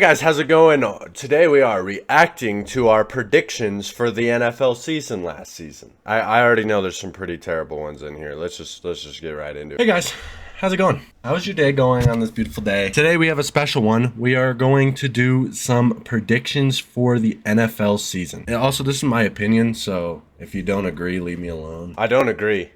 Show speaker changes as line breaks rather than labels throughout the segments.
guys, how's it going? Today we are reacting to our predictions for the NFL season last season. I already know there's some pretty terrible ones in here. Let's just get right into it.
Hey guys, how's it going? How's your day going on this beautiful day? Today we have a special one. We are going to do some predictions for the NFL season. And also, this is my opinion, so if you don't agree, leave me alone.
I don't agree,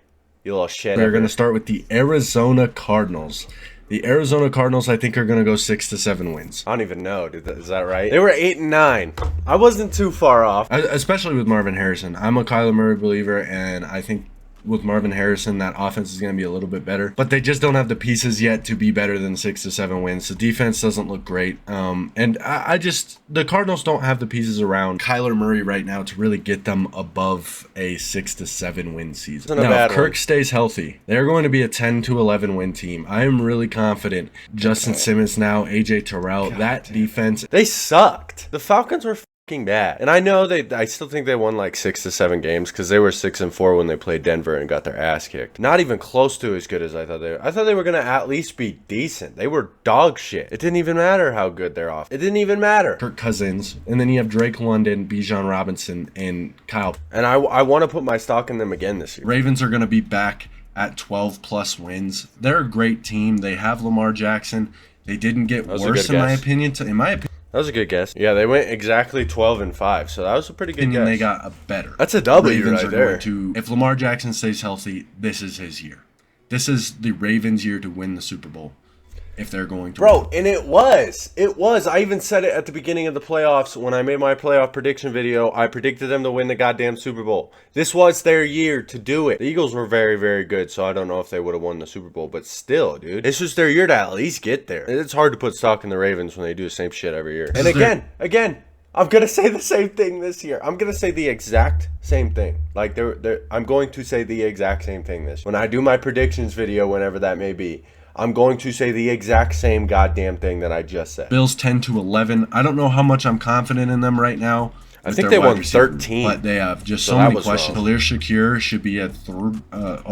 you little shit.
We're going to start with the Arizona Cardinals. The Arizona Cardinals, I think, are going to go 6 to 7 wins.
I don't even know, dude. Is that right? They were 8-9. I wasn't too far off.
Especially with Marvin Harrison. I'm a Kyler Murray believer, and I think with Marvin Harrison, that offense is going to be a little bit better. But they just don't have the pieces yet to be better than 6 to 7 wins. The defense doesn't look great. And I just, the Cardinals don't have the pieces around Kyler Murray right now to really get them above a 6 to 7 win season. Now, if Kirk stays healthy, they're going to be a 10 to 11 win team. I am really confident. Justin Simmons now, AJ Terrell, that defense.
They sucked. The Falcons were bad. And I know I still think they won like 6 to 7 games because they were 6-4 when they played Denver and got their ass kicked. Not even close to as good as I thought they were. I thought they were going to at least be decent. They were dog shit. It didn't even matter how good they're off. It didn't even matter.
Kirk Cousins, and then you have Drake London, Bijan Robinson, and Kyle.
And I want to put my stock in them again this year.
Ravens are going to be back at 12 plus wins. They're a great team. They have Lamar Jackson. They didn't get worse, in my opinion.
That was a good guess. Yeah, they went exactly 12-5, so that was a pretty good guess.
They got a better.
That's a W
Ravens
right there.
If Lamar Jackson stays healthy, this is his year. This is the Ravens' year to win the Super Bowl. If they're going to win.
And it was. I even said it at the beginning of the playoffs when I made my playoff prediction video. I predicted them to win the goddamn Super Bowl. This was their year to do it. The Eagles were very, very good, so I don't know if they would have won the Super Bowl, but still, dude. It's just their year to at least get there. It's hard to put stock in the Ravens when they do the same shit every year. And again, I'm going to say the same thing this year. I'm going to say the exact same thing. Like, I'm going to say the exact same thing this year. When I do my predictions video, whenever that may be, I'm going to say the exact same goddamn thing that I just said.
Bills 10 to 11. I don't know how much I'm confident in them right now.
I think they won 13.
But they have just so many questions. Khalil Shakir should be a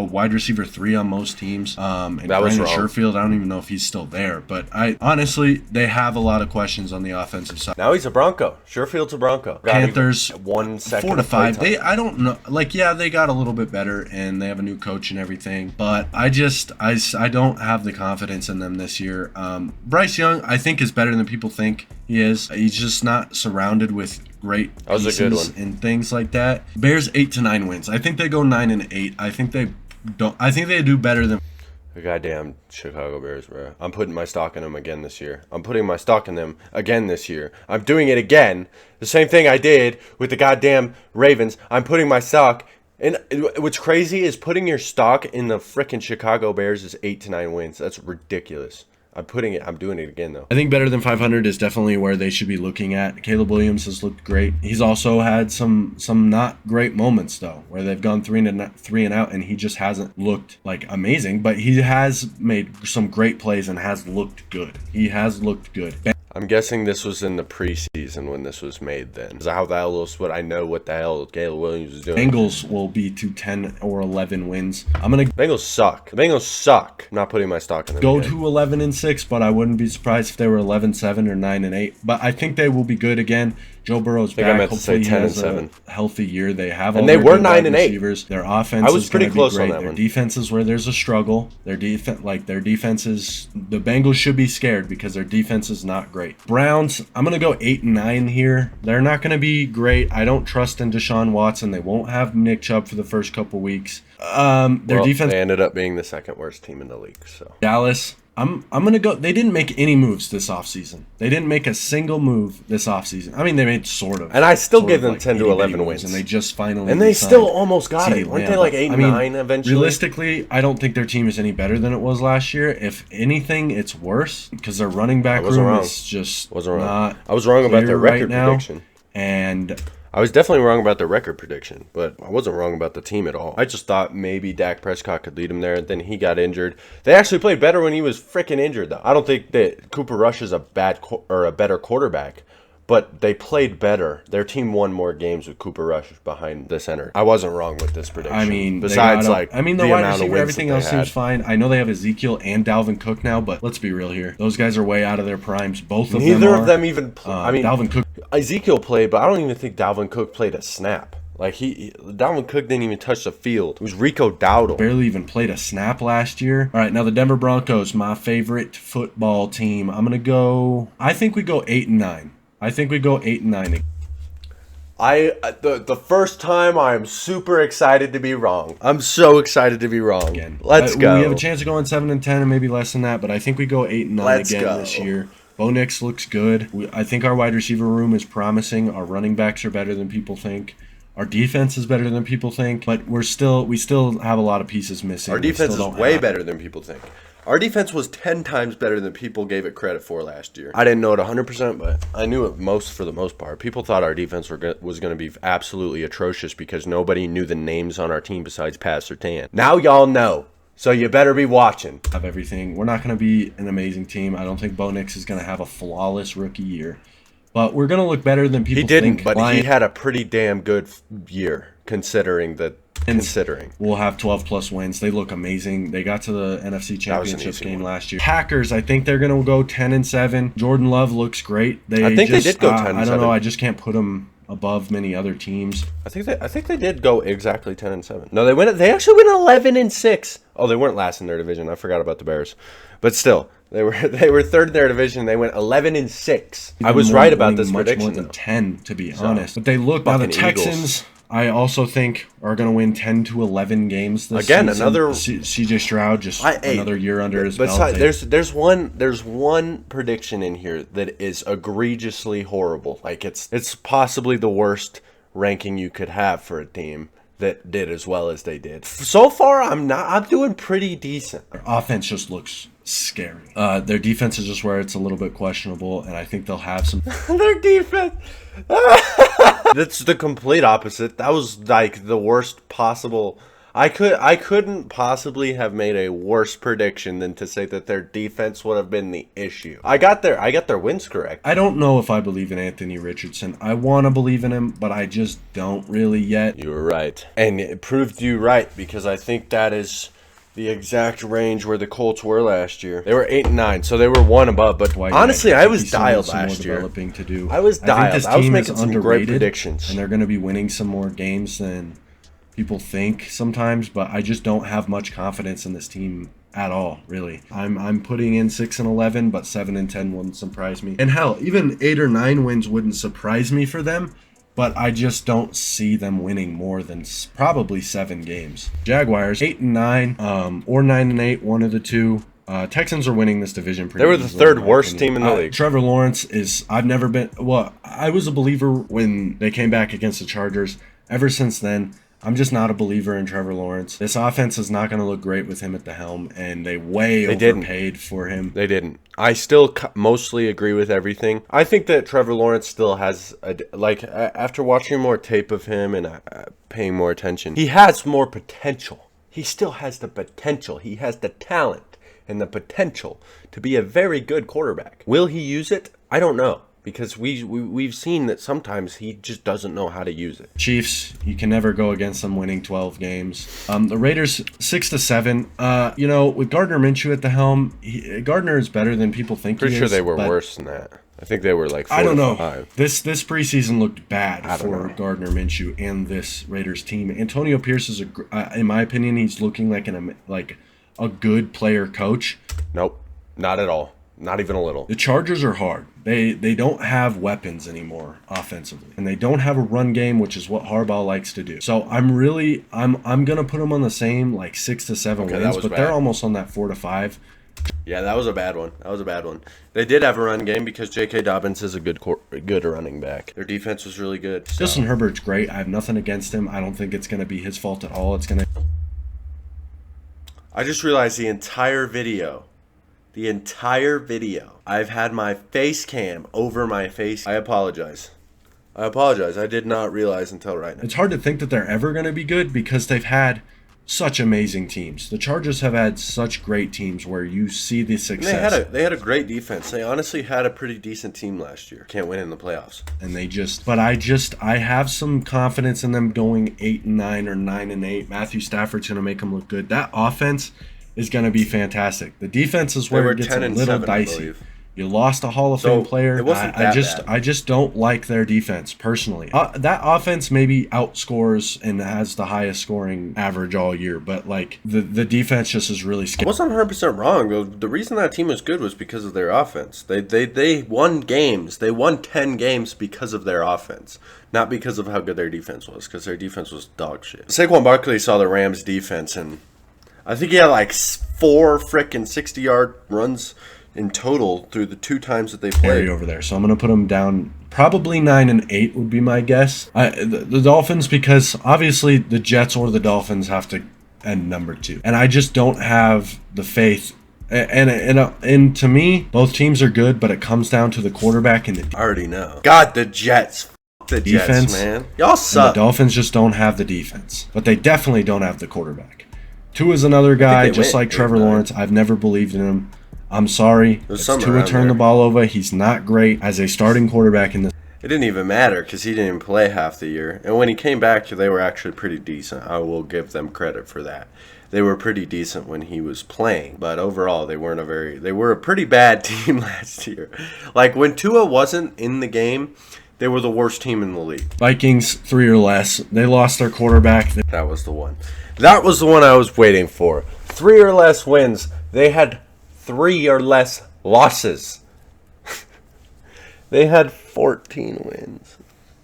wide receiver 3 on most teams. And Brandon Sherfield, I don't even know if he's still there. But honestly, they have a lot of questions on the offensive side.
Now he's a Bronco. Sherfield's a Bronco.
Panthers
1 second
4 to 5. I don't know. Like, yeah, they got a little bit better and they have a new coach and everything. But I don't have the confidence in them this year. Bryce Young, I think, is better than people think he is. He's just not surrounded with great pieces and things like that. Bears 8 to 9 wins. I think they go 9-8. I think they do better than
the goddamn Chicago Bears, bro. I'm putting my stock in them again this year. I'm putting my stock in them again this year. I'm doing it again. The same thing I did with the goddamn Ravens. I'm putting my stock. And what's crazy is putting your stock in the frickin' Chicago Bears is 8 to 9 wins. That's ridiculous. I'm doing it again, though.
I think better than 500 is definitely where they should be looking at. Caleb Williams has looked great. He's also had some not great moments, though, where they've gone 3 and out, and he just hasn't looked, like, amazing. But he has made some great plays and has looked good. He has looked good.
I'm guessing this was in the preseason when this was made then. Is that how that was what I know what the hell Caleb Williams is doing?
Bengals will be to 10 or 11 wins.
Bengals suck. The Bengals suck. I'm not putting my stock in them.
Go to 11-6, but I wouldn't be surprised if they were 11-7 or 9-8. But I think they will be good again. Joe Burrow's back. Hopefully he has a healthy year. They have all
they were 9-8.
Their offense is pretty close on that. Their
one.
Defense is where there's a struggle. Their defense is, the Bengals should be scared because their defense is not great. Browns, I'm gonna go 8-9 here. They're not gonna be great. I don't trust in Deshaun Watson. They won't have Nick Chubb for the first couple weeks. Defense.
They ended up being the second worst team in the league. So
Dallas. I'm gonna go. They didn't make any moves this offseason. They didn't make a single move this offseason. I mean, they made sort of.
And I still give them 10 to 11 wins.
And they just finally.
And they still almost got it. Weren't they like 8-9 eventually?
Realistically, I don't think their team is any better than it was last year. If anything, it's worse because their running back room is just not.
I was wrong about their record prediction.
And
I was definitely wrong about the record prediction, but I wasn't wrong about the team at all. I just thought maybe Dak Prescott could lead him there, and then he got injured. They actually played better when he was freaking injured, though. I don't think that Cooper Rush is a better quarterback, but they played better. Their team won more games with Cooper Rush behind the center. I wasn't wrong with this prediction.
I mean,
besides
the
the
wide
amount of
receiver,
wins
everything
that
else
they
seems
had.
fine. I know they have Ezekiel and Dalvin Cook now, but let's be real here. Those guys are way out of their primes. Both of them
Neither
are.
of them even. I mean,
Dalvin Cook.
Ezekiel played, but I don't even think Dalvin Cook played a snap. Like Dalvin Cook didn't even touch the field. It was Rico Dowdle.
Barely even played a snap last year. All right, now the Denver Broncos, my favorite football team. I'm gonna go. I think we go 8-9. I think we go 8-9.
The first time I am super excited to be wrong. I'm so excited to be wrong.
Again,
Let's go.
We have a chance of going 7-10 and maybe less than that, but I think we go 8-9
Let's
again
go.
this year. Bo Nix looks good. I think our wide receiver room is promising. Our running backs are better than people think. Our defense is better than people think, but we still have a lot of pieces missing.
Our defense is way better than people think. Our defense was 10 times better than people gave it credit for last year. I didn't know it 100%, but I knew it for the most part. People thought our defense was going to be absolutely atrocious because nobody knew the names on our team besides Pat Surtain. Now y'all know, so you better be watching.
Have everything. We're not going to be an amazing team. I don't think Bo Nix is going to have a flawless rookie year. But we're going to look better than people think.
He didn't, but he had a pretty damn good year, considering.
We'll have 12-plus wins. They look amazing. They got to the NFC Championship game last year. Packers, I think they're going to go 10-7. Jordan Love looks great.
I think they did go 10-7.
I don't know. I just can't put them above many other teams.
I think they did go exactly 10-7. No, they actually went 11-6. Oh, they weren't last in their division. I forgot about the Bears. But still, they were third in their division. They went 11-6. I was right about this prediction.
Much more than 10, to be honest. But they look now. The Texans, I also think, are going to win 10-11 games this season.
Another
CJ Stroud, another year under his belt.
There's one prediction in here that is egregiously horrible. Like it's possibly the worst ranking you could have for a team that did as well as they did. So far, I'm doing pretty decent.
Their offense just looks scary. Their defense is just where it's a little bit questionable, and I think they'll have some.
Their defense. That's the complete opposite. That was like the worst possible. I couldn't possibly have made a worse prediction than to say that their defense would have been the issue. I got their wins correct.
I don't know if I believe in Anthony Richardson. I want to believe in him, but I just don't really yet.
You were right. And it proved you right because I think that is the exact range where the Colts were last year. They were 8-9, so they were one above. But honestly, I was dialed last year. I was dialed. I was making some great predictions.
And they're going to be winning some more games than people think sometimes, but I just don't have much confidence in this team at all, really. I'm putting in 6-11, but 7-10 wouldn't surprise me. And hell, even 8 or 9 wins wouldn't surprise me for them, but I just don't see them winning more than probably 7 games. Jaguars 8-9, or 9-8, one of the two. Texans are winning this division pretty
They were the third worst team in the league.
Trevor Lawrence I was a believer when they came back against the Chargers. Ever since then, I'm just not a believer in Trevor Lawrence. This offense is not going to look great with him at the helm, and they overpaid for him.
They didn't. I still mostly agree with everything. I think that Trevor Lawrence still has, after watching more tape of him and paying more attention, he has more potential. He still has the potential. He has the talent and the potential to be a very good quarterback. Will he use it? I don't know. Because we've seen that sometimes he just doesn't know how to use it.
Chiefs, you can never go against them winning 12 games. The Raiders 6-7. With Gardner Minshew at the helm, Gardner is better than people think he is.
Pretty sure they were worse than that. I think they were like 4
I don't know.
5.
This preseason looked bad for Gardner Minshew and this Raiders team. Antonio Pierce is in my opinion, he's looking like a good player coach.
Nope, not at all. Not even a little.
The Chargers are hard. They don't have weapons anymore offensively, and they don't have a run game, which is what Harbaugh likes to do. So I'm gonna put them on the same 6-7 wins, but they're almost on that 4-5.
Yeah, that was a bad one. They did have a run game because J.K. Dobbins is a good running back. Their defense was really good. So.
Justin Herbert's great. I have nothing against him. I don't think it's gonna be his fault at all.
I just realized the entire video, I've had my face cam over my face. I apologize. I did not realize until right now.
It's hard to think that they're ever going to be good because they've had such amazing teams. The Chargers have had such great teams where you see the success.
They had a great defense. They honestly had a pretty decent team last year. Can't win in the playoffs.
And I have some confidence in them going 8-9 or 9-8. Matthew Stafford's going to make them look good. That offense is going to be fantastic. The defense is where it gets a little dicey. You lost a Hall of Fame player. I just don't like their defense personally. That offense maybe outscores and has the highest scoring average all year, but like the defense just is really scary.
I wasn't 100% wrong. The reason that team was good was because of their offense. They won games. They won 10 games because of their offense, not because of how good their defense was, because their defense was dog shit. Saquon Barkley saw the Rams defense, and I think he had like 4 freaking 60-yard runs in total through the 2 times that they played
over there. So I'm going to put them down probably 9-8 would be my guess. The Dolphins, because obviously the Jets or the Dolphins have to end number 2. And I just don't have the faith. And to me, both teams are good, but it comes down to the quarterback and the
I already know. God, the Jets. The defense, Jets, man. Y'all suck.
And the Dolphins just don't have the defense. But they definitely don't have the quarterback. Tua is another guy, just like Trevor Lawrence. I've never believed in him. I'm sorry. Tua turned the ball over. He's not great as a starting quarterback in this.
It didn't even matter because he didn't even play half the year. And when he came back, they were actually pretty decent. I will give them credit for that. They were pretty decent when he was playing, but overall they were a pretty bad team last year. Like when Tua wasn't in the game, they were the worst team in the league.
Vikings 3 or less. They lost their quarterback.
That was the one. That was the one I was waiting for. 3 or less wins. They had 3 or less losses. They had 14 wins.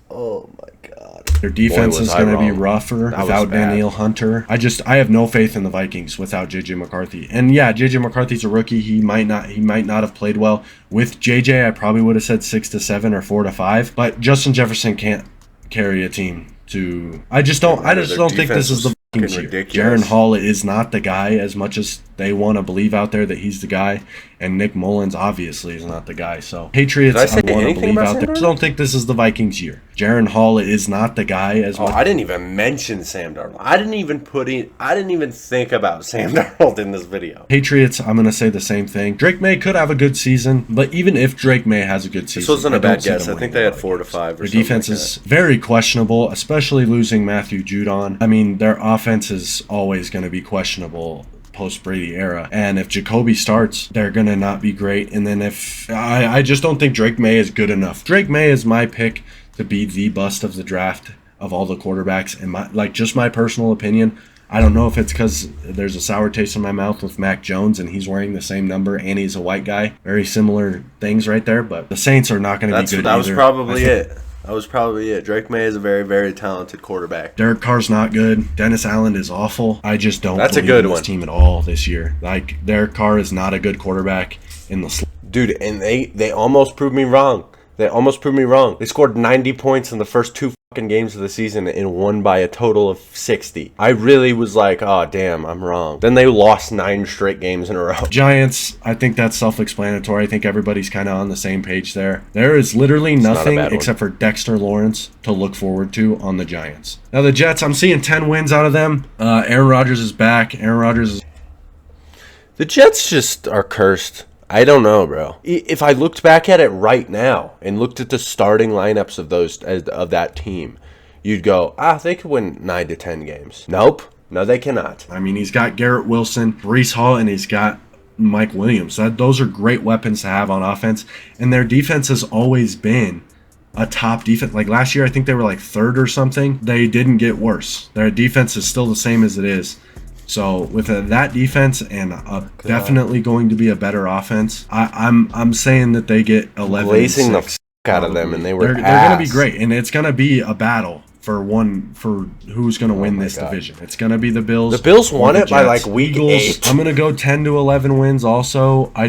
Oh my God.
Their defense is going to be rougher without Danielle Hunter. I have no faith in the Vikings without JJ McCarthy. And yeah, JJ McCarthy's a rookie. He might not have played well. With JJ, I probably would have said 6-7 or 4-5. But Justin Jefferson can't carry a team to. I just don't think this is the Jaren Hall is not the guy as much as they want to believe out there that he's the guy, and Nick Mullins obviously is not the guy. So Patriots, I want to believe out there. I just don't think this is the Vikings year. Jaren Hall is not the guy as much.
I didn't even mention Sam Darnold. I didn't even think about Sam Darnold in this video.
Patriots, I'm going to say the same thing. Drake May could have a good season, but even if Drake May has a good season,
this wasn't a bad guess. I think they had 4 to 5 or something.
Their defense is very questionable, especially losing Matthew Judon. I mean, their offense is always going to be questionable post-Brady era. And if Jacoby starts, they're going to not be great. And then if I just don't think Drake May is good enough. Drake May is my pick to be the bust of the draft of all the quarterbacks. And just my personal opinion, I don't know if it's because there's a sour taste in my mouth with Mac Jones and he's wearing the same number and he's a white guy. Very similar things right there, but the Saints are not going to be good either.
That was probably it. That was probably it. Drake May is a very, very talented quarterback.
Derek Carr's not good. Dennis Allen is awful. I just don't believe in this team at all this year. Like, Derek Carr is not a good quarterback in the
dude, and they almost proved me wrong. They scored 90 points in the first 2 fucking games of the season and won by a total of 60. I really was like, oh, damn, I'm wrong. Then they lost 9 straight games in a row.
Giants, I think that's self-explanatory. I think everybody's kind of on the same page there. There is literally nothing except for Dexter Lawrence to look forward to on the Giants. Now, the Jets, I'm seeing 10 wins out of them. Aaron Rodgers is back.
The Jets just are cursed. I don't know, bro. If I looked back at it right now and looked at the starting lineups of that team, you'd go, they could win 9 to 10 games. Nope. No, they cannot.
I mean, he's got Garrett Wilson, Breece Hall, and he's got Mike Williams. Those are great weapons to have on offense. And their defense has always been a top defense. Like last year, I think they were like 3rd or something. They didn't get worse. Their defense is still the same as it is. So with that defense and definitely going to be a better offense, I'm saying that they get 11.
Blazing the f*** out of them, and they're
going to be great, and it's going to be a battle for who's going to win this division. It's going to be the Bills.
The Bills won it by like week 8.
I'm going to go 10 to 11 wins. Also, I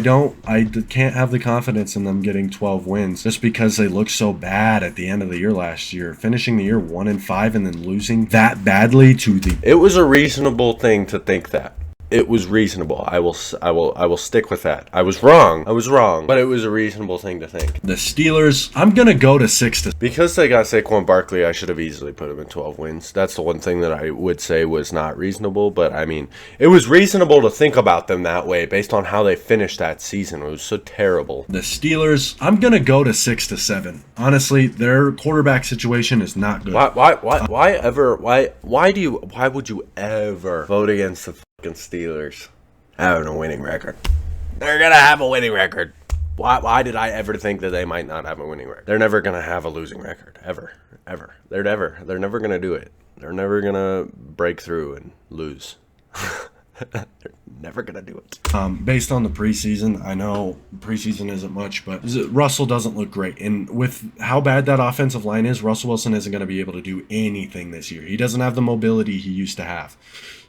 can't have the confidence in them getting 12 wins just because they looked so bad at the end of the year last year, finishing the year 1-5 and then losing that badly to the.
It was a reasonable thing to think that. it was reasonable. I will stick with that. I was wrong, but it was a reasonable thing to think.
The Steelers, I'm gonna go to 6 to.
Because they got Saquon Barkley, I should have easily put him in 12 wins. That's the one thing that I would say was not reasonable, but I mean, it was reasonable to think about them that way based on how they finished that season. It was so terrible.
The Steelers, I'm gonna go to 6 to 7. Honestly, their quarterback situation is not good.
Why would you ever vote against the fucking Steelers having a winning record? They're gonna have a winning record. Why did I ever think that they might not have a winning record? They're never gonna have a losing record, ever. They're never gonna do it. They're never gonna break through and lose. They're never gonna do it.
Based on the preseason, I know preseason isn't much, but Russell doesn't look great. And with how bad that offensive line is, Russell Wilson isn't going to be able to do anything this year. He doesn't have the mobility he used to have.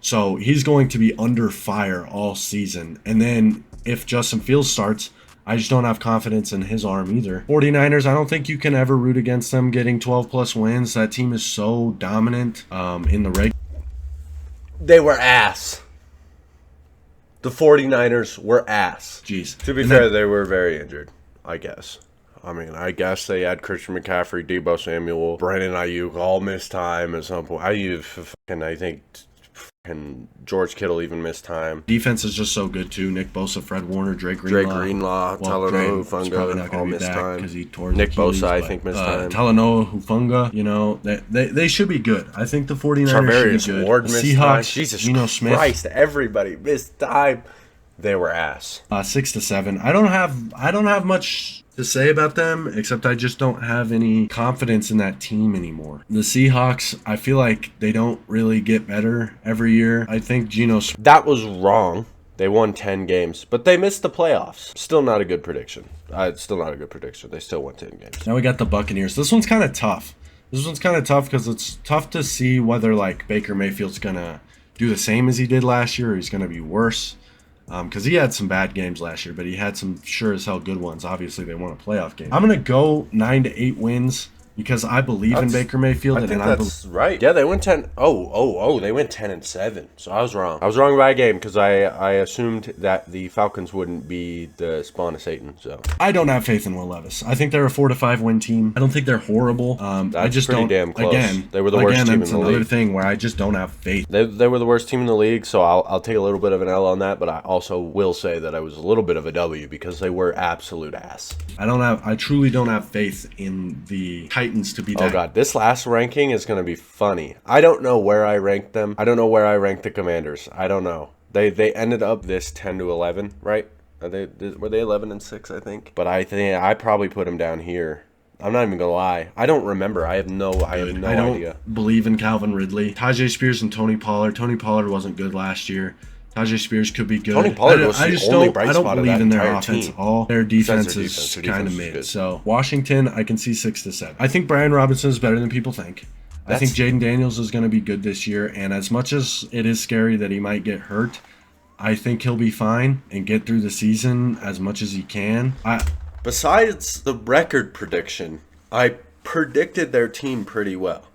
So he's going to be under fire all season. And then if Justin Fields starts, I just don't have confidence in his arm either. 49ers, I don't think you can ever root against them getting 12-plus wins. That team is so dominant in the regular.
They were ass. The 49ers were ass.
Jeez.
To be fair, they were very injured, I guess. I mean, I guess they had Christian McCaffrey, Deebo Samuel, Brandon Ayuk all missed time at some point. I think George Kittle even missed time.
Defense is just so good too. Nick Bosa, Fred Warner, Drake Greenlaw,
Talanoa Hufanga all missed time.
Because he tore
Nick
Achilles,
Bosa, I think, missed time.
Talanoa Hufanga, you know, they should be good. I think the 49ers should be good.
Ward
The
missed
Seahawks,
time. Jesus
Geno Smith,
Christ, everybody missed time. They were ass.
6 to 7. I don't have much to say about them, except I just don't have any confidence in that team anymore. The Seahawks, I feel like they don't really get better every year. I think
That was wrong. They won 10 games, but they missed the playoffs. Still not a good prediction. It's still not a good prediction. They still won 10 games.
Now we got the Buccaneers. This one's kind of tough. Because it's tough to see whether like Baker Mayfield's gonna do the same as he did last year, or he's gonna be worse. Because he had some bad games last year, but he had some sure as hell good ones. Obviously, they won a playoff game. I'm going to go 9 to 8 wins because I believe in Baker Mayfield.
I think that's right. Yeah, they went 10. They went 10-7. So I was wrong. I was wrong by a game because I assumed that the Falcons wouldn't be the spawn of Satan. So
I don't have faith in Will Levis. I think they're a 4 to 5 win team. I don't think they're horrible. I just
pretty
don't.
Damn close.
Again,
they were the worst team in the league.
Another thing where I just don't have faith.
They were the worst team in the league. So I'll take a little bit of an L on that, but I also will say that I was a little bit of a W because they were absolute ass.
I truly don't have faith in the Titans to be that.
Oh god, this last ranking is going to be funny. I don't know where I ranked them. I don't know where I ranked the Commanders. I don't know. They ended up this 10 to 11, right? Were they 11 and 6, I think? But I think I probably put them down here. I'm not even gonna lie. I don't remember. I have no idea.
I don't believe in Calvin Ridley. Tajay Spears and Tony Pollard. Tony Pollard wasn't good last year. Tajay Spears could be good.
Tony Pollard was the only bright spot of that entire team.
I don't believe in their offense at all. Their defense is kind of mid. So Washington, I can see 6 to 7. I think Brian Robinson is better than people think. I think Jaden Daniels is going to be good this year. And as much as it is scary that he might get hurt, I think he'll be fine and get through the season as much as he can.
Besides the record prediction, I predicted their team pretty well.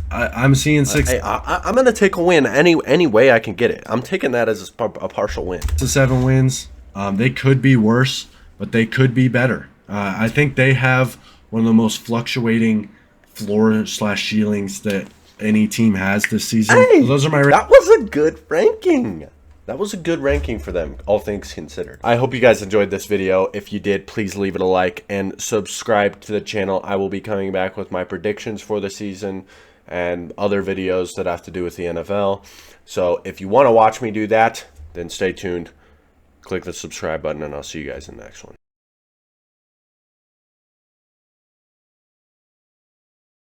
I'm seeing 6.
I'm going to take a win any way I can get it. I'm taking that as a partial win.
6 to 7 wins. They could be worse, but they could be better. I think they have one of the most fluctuating floor/ceilings that any team has this season.
Hey,
those are
that was a good ranking. That was a good ranking for them, all things considered. I hope you guys enjoyed this video. If you did, please leave it a like and subscribe to the channel. I will be coming back with my predictions for the season and other videos that have to do with the NFL. So if you want to watch me do that, then stay tuned. Click the subscribe button, and I'll see you guys in the next one.